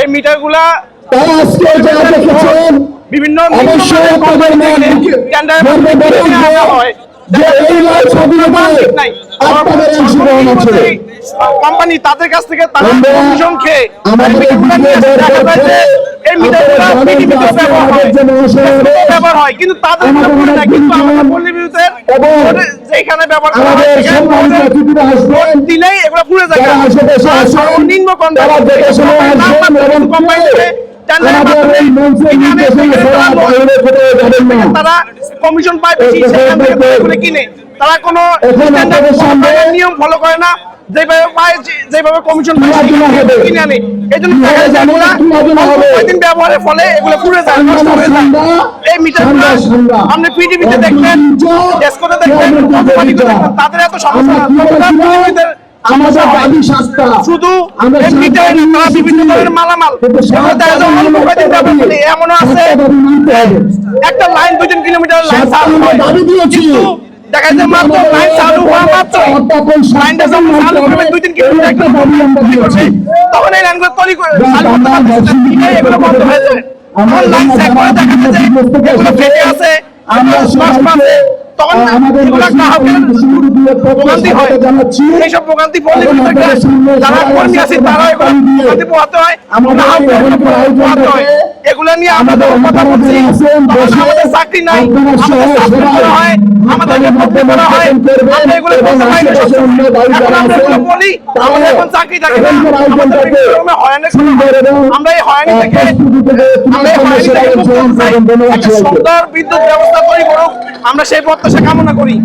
এই মিটারগুলা বিভিন্ন কোম্পানি তাদের কাছ থেকে তারা কমিশন খেয়ে ব্যবহার হয়, কিন্তু তাদের কিন্তু আমাদের পল্লী বিদ্যুতের যেখানে ব্যবহার করা হয় দিলেই এগুলো পুড়ে যায়। সর্বনিম্ন তারা কমিশন পায় বেশি, সেখান থেকে কিনে তারা কোনো নিয়ম ফলো করে না, যেভাবে পায় যেভাবে কমিশন কিনে আনে। এই জন্য কয়েকদিন ব্যবহারের ফলে এগুলো পুড়ে যায়, নষ্ট হয়ে যায়। এই মিটারগুলো আপনি পৃথিবীতে দেখবেন, ডেস্কোতে দেখবেন, তাদের এত সমস্যা শুধু বিভিন্ন ধরনের মালামাল এমন আছে একটা লাইন 2-3 কিলোমিটার লাইন দেখা যায় মাত্র লাইন চালু হওয়া মাত্র লাইনটা যখন চালু করবে 2-3 কিলোমিটার তখন এই লাইনগুলো তৈরি করে এগুলো বন্ধ হয়ে যাবে। লাইন চেক করে দেখা যায় এগুলো ফেটে আছে, তখন ভোগান্তি হয়। এইসব ভোগান্তি যারা কর্মী আছে তারা ভোগান্তি পোহাতে হয়, এগুলো নিয়ে আমাদের কথা বলছি। আমাদের চাকরি নাই, আমাদেরকে ভর্তি করা হয়, আমরা এগুলো বলতে পারি না। আমরা এগুলো বলি আমাদের এখন চাকরি থাকে না, আমরা এই হয়রানি থেকে সুন্দর বিদ্যুৎ ব্যবস্থা তৈরি করুক, আমরা সেই প্রত্যাশা কামনা করি।